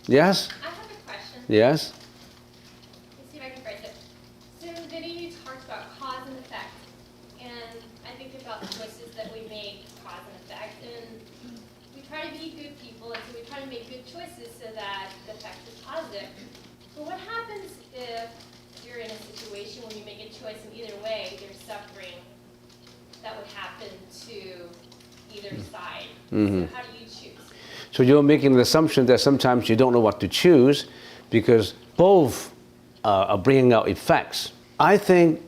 Yes? I have a question. Yes? Let's see if I can phrase it. So in the video you talked about cause and effect. And I think about the choices that we make, cause and effect. And we try to be good people, and so we try to make good choices so that the effect is positive. But what happens if you're in a situation when you make a choice in either way, there's suffering that would happen to either side? Mm-hmm. So how do you choose? So you're making the assumption that sometimes you don't know what to choose because both are bringing out effects. I think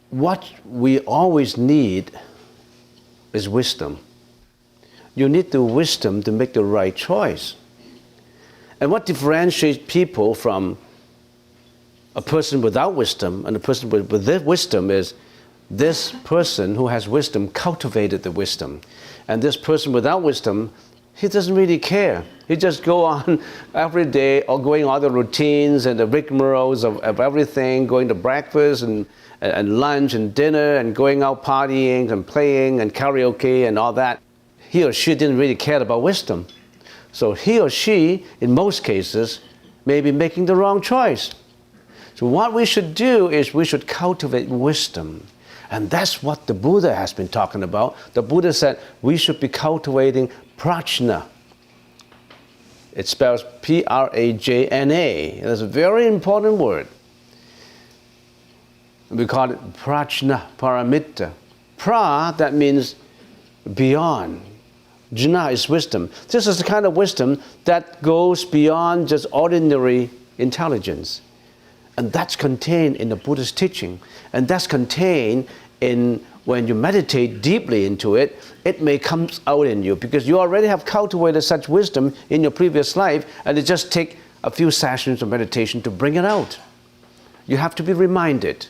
what we always need is wisdom. You need the wisdom to make the right choice. And what differentiates people from a person without wisdom and a person with wisdom is this person who has wisdom cultivated the wisdom. And this person without wisdom, he doesn't really care. He just go on every day or going all the routines and the rigmaroles of everything, going to breakfast and lunch and dinner and going out partying and playing and karaoke and all that. He or she didn't really care about wisdom. So he or she, in most cases, may be making the wrong choice. So what we should do is we should cultivate wisdom. And that's what the Buddha has been talking about. The Buddha said we should be cultivating prajna. It spells P-R-A-J-N-A. That's a very important word. We call it prajna, paramita. Pra, that means beyond. Jna is wisdom. This is the kind of wisdom that goes beyond just ordinary intelligence. And that's contained in the Buddha's teaching. And that's contained in when you meditate deeply into it, it may come out in you because you already have cultivated such wisdom in your previous life, and it just takes a few sessions of meditation to bring it out. You have to be reminded.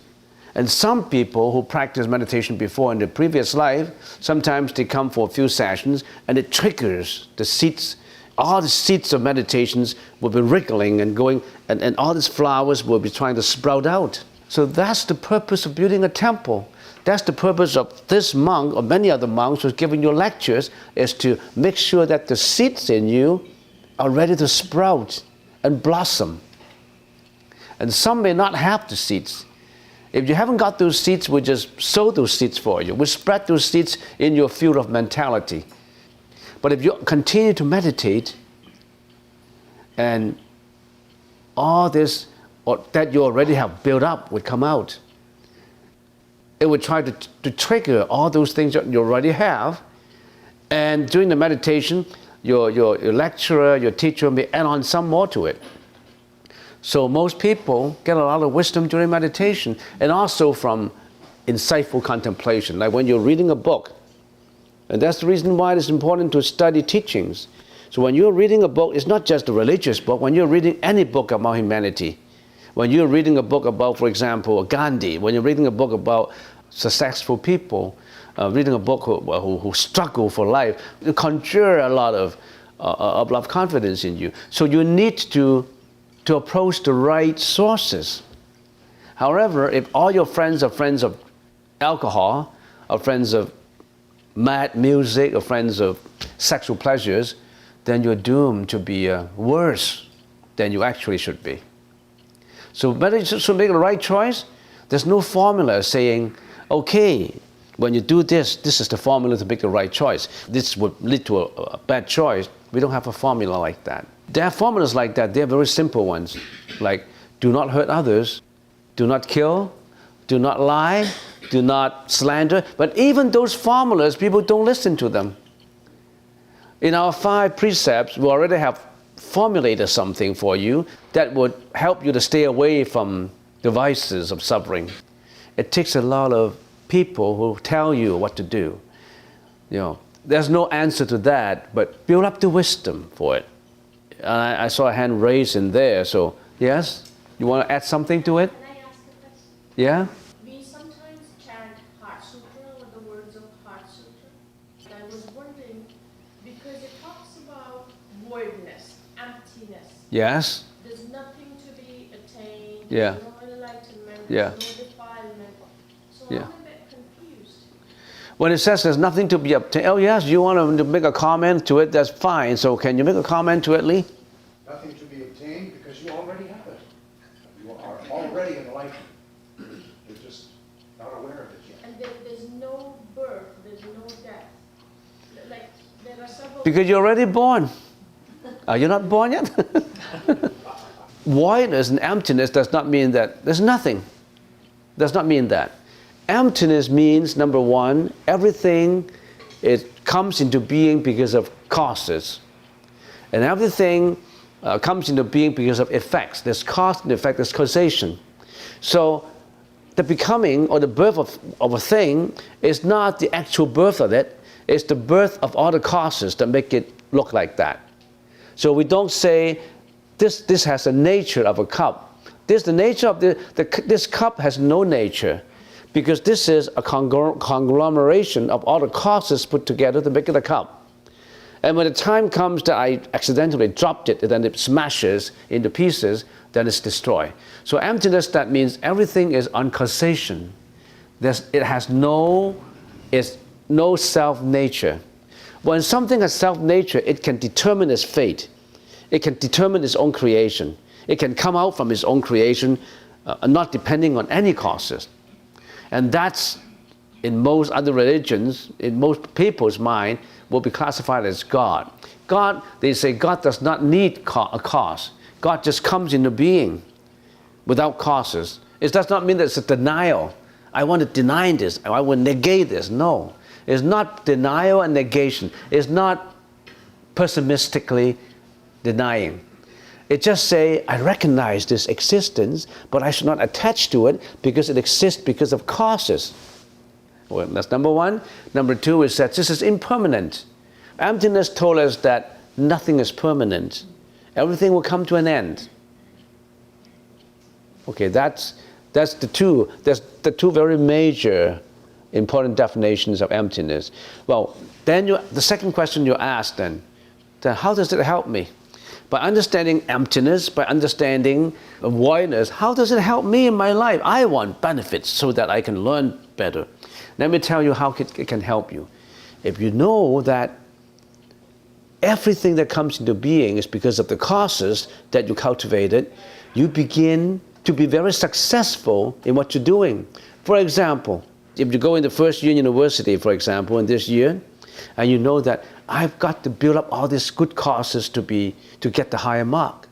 And some people who practice meditation before in the previous life, sometimes they come for a few sessions and it triggers the seeds. All the seeds of meditations will be wriggling and going, and all these flowers will be trying to sprout out. So that's the purpose of building a temple. That's the purpose of this monk or many other monks who's giving you lectures, is to make sure that the seeds in you are ready to sprout and blossom. And some may not have the seeds. If you haven't got those seeds, we just sow those seeds for you. We spread those seeds in your field of mentality. But if you continue to meditate, and all this or that you already have built up would come out, it would try to trigger all those things that you already have. And during the meditation, your lecturer, your teacher may add on some more to it. So most people get a lot of wisdom during meditation, and also from insightful contemplation, like when you're reading a book. And that's the reason why it's important to study teachings. So when you're reading a book, it's not just a religious book. When you're reading any book about humanity, when you're reading a book about, for example, Gandhi, when you're reading a book about successful people, reading a book who struggle for life, you conjure a lot of confidence in you. So you need to approach the right sources. However, if all your friends are friends of alcohol, or friends of mad music, or friends of sexual pleasures, then you're doomed to be worse than you actually should be. So to make the right choice, there's no formula saying, okay, when you do this, this is the formula to make the right choice. This would lead to a bad choice. We don't have a formula like that. There are formulas like that. They're very simple ones, like do not hurt others, do not kill, do not lie, do not slander. But even those formulas, people don't listen to them. In our 5 precepts, we already have formulated something for you that would help you to stay away from the vices of suffering. It takes a lot of people who tell you what to do. You know, there's no answer to that, but build up the wisdom for it. I saw a hand raised in there, so yes? You want to add something to it? Can I ask a question? Yeah? We sometimes chant Heart Sutra or the words of Heart Sutra. I was wondering, because it talks about voidness, emptiness. Yes? There's nothing to be attained. Yeah. There's no enlightenment. Yeah. There's no defilement. So Yeah. I'm a bit confused. When it says there's nothing to be obtained, oh yes, you want to make a comment to it, that's fine. So can you make a comment to it, Lee? Nothing to be obtained because you already have it. You are already enlightened. You're just not aware of it yet. And there's no birth, there's no death. Like, there are several... Because you're already born. Are you not born yet? Voidness and emptiness does not mean that there's nothing. Does not mean that. Emptiness means, number one, everything it comes into being because of causes. And everything comes into being because of effects. There's cause and effect, there's causation. So the becoming or the birth of a thing is not the actual birth of it, it's the birth of all the causes that make it look like that. So we don't say, this has the nature of a cup. The nature of this cup has no nature, because this is a conglomeration of all the causes put together to make it a cup. And when the time comes that I accidentally dropped it, and then it smashes into pieces, then it's destroyed. So emptiness, that means everything is on causation. It has no self-nature. When something has self-nature, it can determine its fate. It can determine its own creation. It can come out from its own creation, not depending on any causes. And that's, in most other religions, in most people's mind, will be classified as God. God, they say God does not need a cause. God just comes into being without causes. It does not mean that it's a denial. I want to deny this, I want to negate this. No. It's not denial and negation. It's not pessimistically denying. It just say, I recognize this existence, but I should not attach to it because it exists because of causes. Well, that's number one. Number two is that this is impermanent. Emptiness told us that nothing is permanent. Everything will come to an end. Okay, that's the two very major important definitions of emptiness. Well, then the second question you asked then how does it help me? By understanding emptiness, by understanding voidness, how does it help me in my life? I want benefits so that I can learn better. Let me tell you how it can help you. If you know that everything that comes into being is because of the causes that you cultivated, you begin to be very successful in what you're doing. For example, if you go in the first year university, for example, in this year, and you know that I've got to build up all these good causes to get the higher mark.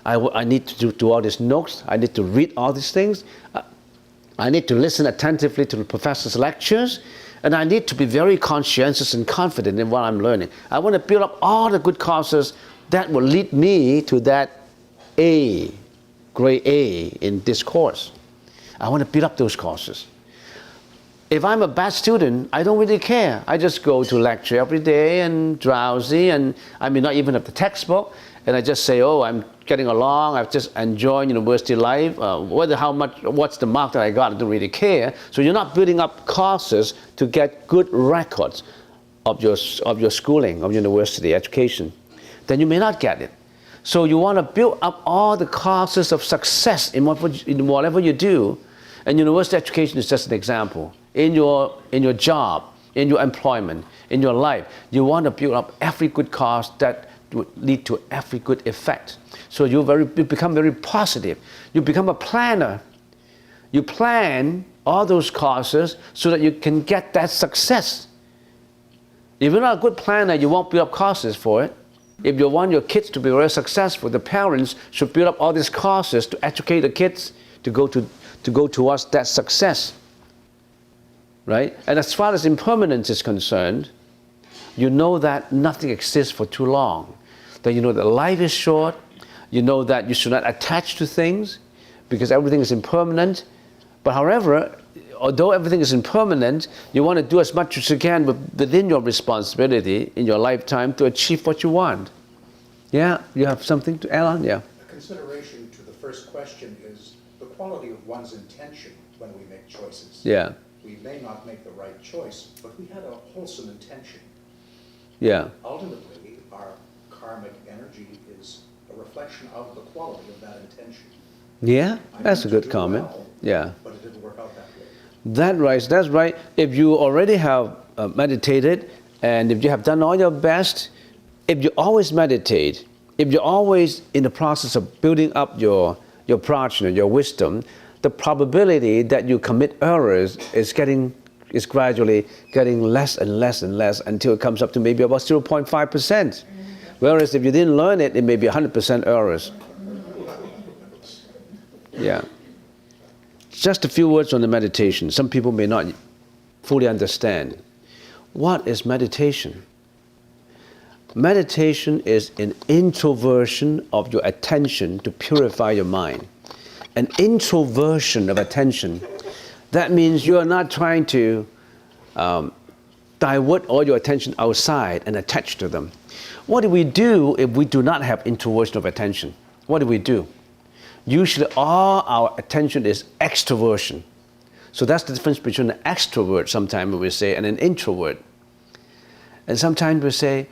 I need to do all these notes. I need to read all these things. I need to listen attentively to the professor's lectures. And I need to be very conscientious and confident in what I'm learning. I want to build up all the good causes that will lead me to that A, grade A in this course. I want to build up those causes. If I'm a bad student, I don't really care. I just go to lecture every day and drowsy, and I may not even have the textbook, and I just say, oh, I'm getting along, I've just enjoyed university life, what's the mark that I got, I don't really care. So you're not building up causes to get good records of your schooling, of university education. Then you may not get it. So you want to build up all the causes of success in whatever you do, and university education is just an example. In your job, in your employment, in your life, you want to build up every good cause that would lead to every good effect. So you become very positive. You become a planner. You plan all those causes so that you can get that success. If you're not a good planner, you won't build up causes for it. If you want your kids to be very successful, the parents should build up all these causes to educate the kids to go towards that success. Right? And as far as impermanence is concerned, you know that nothing exists for too long. That you know that life is short. You know that you should not attach to things because everything is impermanent. But however, although everything is impermanent, you want to do as much as you can within your responsibility in your lifetime to achieve what you want. Yeah? You have something to add on? Yeah. A consideration to the first question is the quality of one's intention when we make choices. Yeah. We may not make the right choice, but we had a wholesome intention. Yeah. Ultimately, our karmic energy is a reflection of the quality of that intention. Yeah, I that's a meant to good do comment. well, Yeah. but it didn't work out that way. That's right. If you already have meditated, and if you have done all your best, if you always meditate, if you're always in the process of building up your prajna, your wisdom, the probability that you commit errors is gradually getting less and less and less until it comes up to maybe about 0.5%. Whereas if you didn't learn it, it may be 100% errors. Yeah. Just a few words on the meditation. Some people may not fully understand. What is meditation? Meditation is an introversion of your attention to purify your mind. An introversion of attention. That means you are not trying to divert all your attention outside and attach to them. What do we do if we do not have introversion of attention? What do we do? Usually all our attention is extroversion. So that's the difference between an extrovert, sometimes we say, and an introvert. And sometimes we say,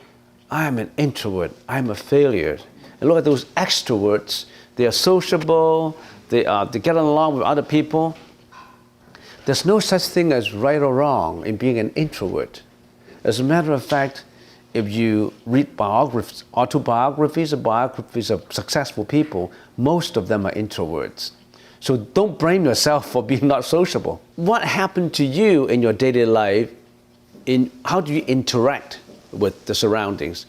I'm an introvert, I'm a failure. And look at those extroverts, they are sociable, they get along with other people. There's no such thing as right or wrong in being an introvert. As a matter of fact, if you read biographies, autobiographies or biographies of successful people, most of them are introverts. So don't blame yourself for being not sociable. What happened to you in your daily life? How do you interact with the surroundings?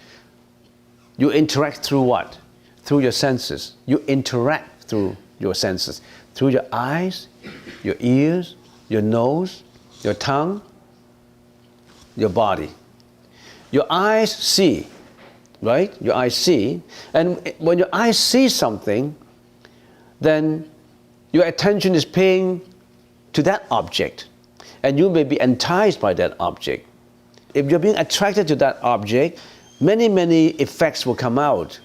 You interact through what? Through your senses. You interact through your senses. Through your eyes, your ears, your nose, your tongue, your body. Your eyes see, right? Your eyes see. And when your eyes see something, then your attention is paying to that object. And you may be enticed by that object. If you're being attracted to that object, many, many effects will come out.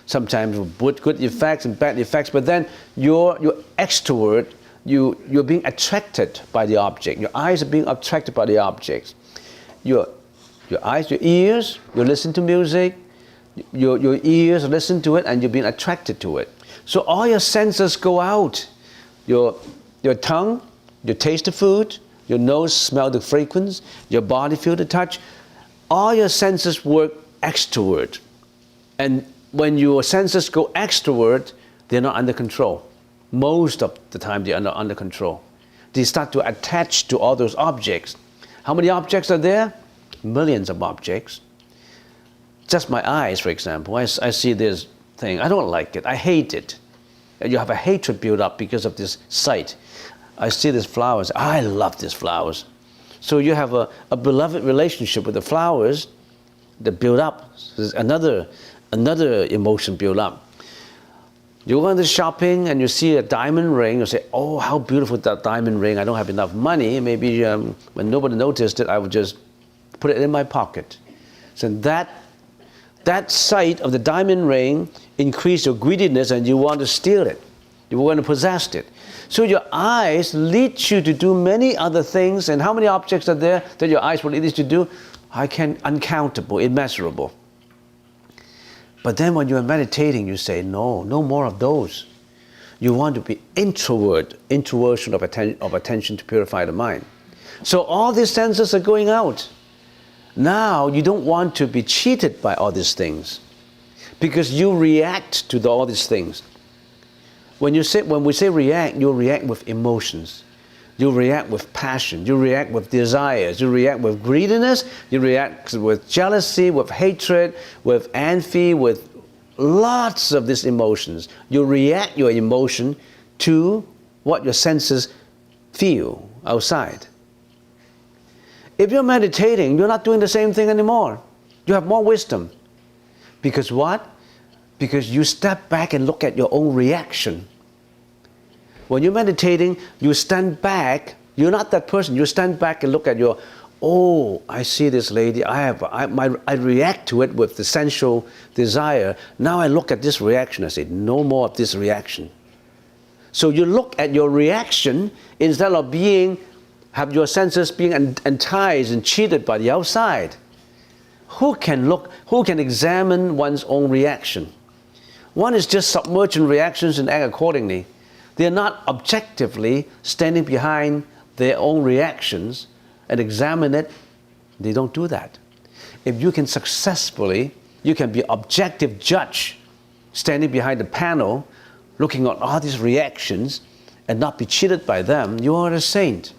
Sometimes with good effects and bad effects, but then you're extrovert, you're being attracted by the object. Your eyes are being attracted by the objects. Your eyes, your ears, you listen to music, your ears listen to it and you're being attracted to it. So all your senses go out. Your tongue, you taste the food, your nose smell the fragrance, your body feel the touch. All your senses work extrovert. And when your senses go extrovert, they're not under control. Most of the time they're not under control. They start to attach to all those objects. How many objects are there? Millions of objects. Just my eyes, for example. I see this thing. I don't like it. I hate it. And you have a hatred built up because of this sight. I see these flowers. I love these flowers. So you have a beloved relationship with the flowers that build up. There's another emotion built up. You go into shopping and you see a diamond ring. You say, oh, how beautiful that diamond ring. I don't have enough money. Maybe when nobody noticed it, I would just put it in my pocket. So that sight of the diamond ring increase your greediness and you want to steal it. You want to possess it. So your eyes lead you to do many other things. And how many objects are there that your eyes will lead you to do? Uncountable, immeasurable. But then when you are meditating, you say, no more of those. You want to be introversion of attention to purify the mind. So all these senses are going out. Now you don't want to be cheated by all these things because you react to all these things. When we say react, you react with emotions. You react with passion. You react with desires. You react with greediness. You react with jealousy, with hatred, with envy, with lots of these emotions. You react your emotion to what your senses feel outside. If you're meditating, you're not doing the same thing anymore. You have more wisdom. Because what? Because you step back and look at your own reaction. When you're meditating, you stand back. You're not that person. You stand back and look at I see this lady. I react to it with the sensual desire. Now I look at this reaction. I say, no more of this reaction. So you look at your reaction instead of have your senses being enticed and cheated by the outside. Who can examine one's own reaction? One is just submerged in reactions and act accordingly. They are not objectively standing behind their own reactions and examine it. They don't do that. If you can successfully, you can be objective judge, standing behind the panel, looking at all these reactions and not be cheated by them, you are a saint.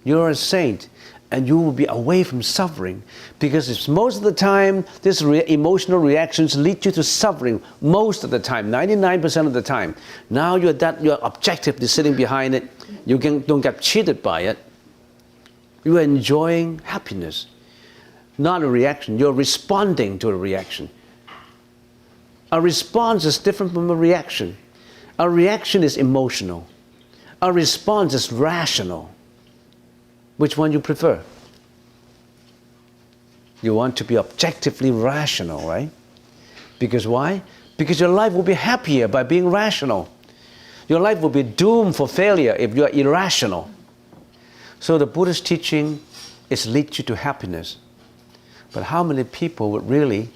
You are a saint, and you will be away from suffering, because it's most of the time these emotional reactions lead you to suffering. Most of the time, 99% of the time. Now you're objectively sitting behind it. You don't get cheated by it. You are enjoying happiness, not a reaction. You're responding to a reaction. A response is different from a reaction. A reaction is emotional. A response is rational. Which one you prefer? You want to be objectively rational, right? Because why? Because your life will be happier by being rational. Your life will be doomed for failure if you are irrational. So the Buddha's teaching is lead you to happiness. But how many people would really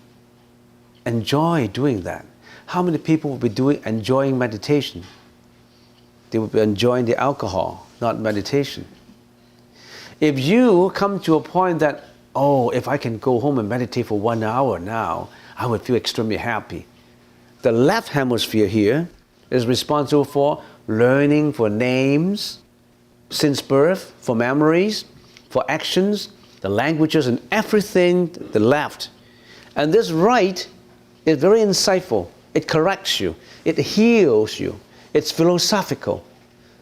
enjoy doing that? How many people will be enjoying meditation? They will be enjoying the alcohol, not meditation. If you come to a point that, oh, if I can go home and meditate for 1 hour now, I would feel extremely happy. The left hemisphere here is responsible for learning, for names, since birth, for memories, for actions, the languages and everything, the left. And this right is very insightful. It corrects you. It heals you. It's philosophical.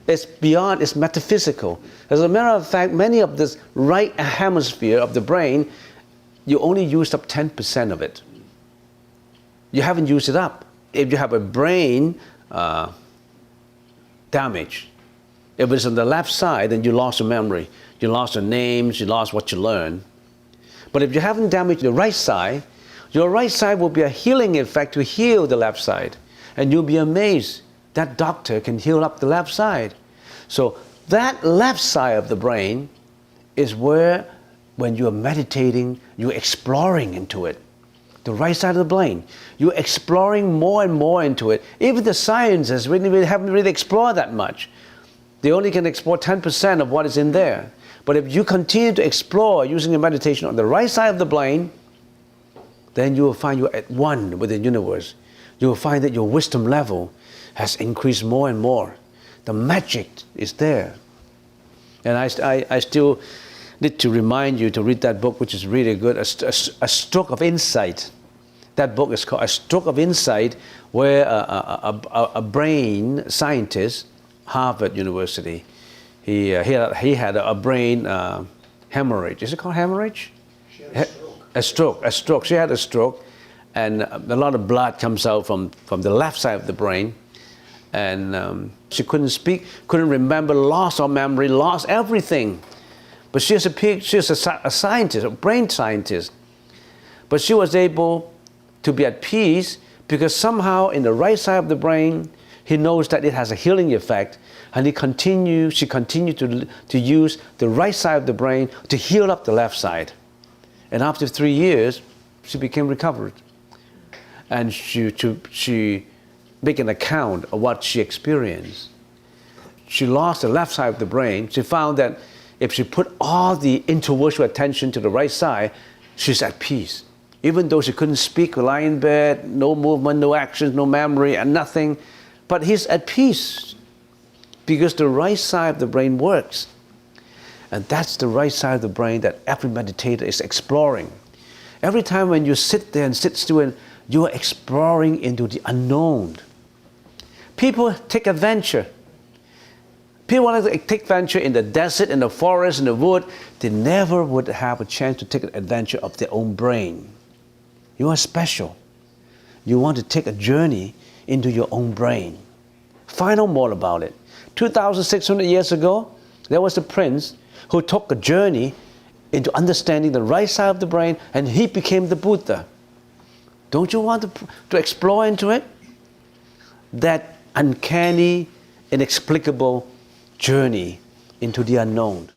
It's beyond, it's metaphysical. As a matter of fact, many of this right hemisphere of the brain, you only used up 10% of it. You haven't used it up. If you have a brain damage, if it's on the left side, then you lost your memory. You lost your names, you lost what you learned. But if you haven't damaged the right side, your right side will be a healing effect to heal the left side. And you'll be amazed that doctor can heal up the left side. So that left side of the brain is where, when you're meditating, you're exploring into it. The right side of the brain, you're exploring more and more into it. Even the scientists haven't really explored that much. They only can explore 10% of what is in there. But if you continue to explore using your meditation on the right side of the brain, then you will find you're at one with the universe. You will find that your wisdom level has increased more and more. The magic is there. And I still need to remind you to read that book, which is really good, A Stroke of Insight. That book is called A Stroke of Insight, where a brain scientist, Harvard University, he had a brain hemorrhage. Is it called hemorrhage? She had A stroke. She had a stroke, and a lot of blood comes out from the left side of the brain. And she couldn't speak, couldn't remember, lost her memory, lost everything. But she's a scientist, a brain scientist. But she was able to be at peace because somehow in the right side of the brain, he knows that it has a healing effect, and she continued to use the right side of the brain to heal up the left side. And after 3 years, she became recovered. And she make an account of what she experienced. She lost the left side of the brain. She found that if she put all the intellectual attention to the right side, she's at peace. Even though she couldn't speak, lie in bed, no movement, no actions, no memory, and nothing, but he's at peace because the right side of the brain works. And that's the right side of the brain that every meditator is exploring. Every time when you sit there and sit still, and you are exploring into the unknown. People take adventure. People want to take adventure in the desert, in the forest, in the wood. They never would have a chance to take an adventure of their own brain. You are special. You want to take a journey into your own brain. Find out more about it. 2,600 years ago, there was a prince who took a journey into understanding the right side of the brain, and he became the Buddha. Don't you want to explore into it? That uncanny, inexplicable journey into the unknown.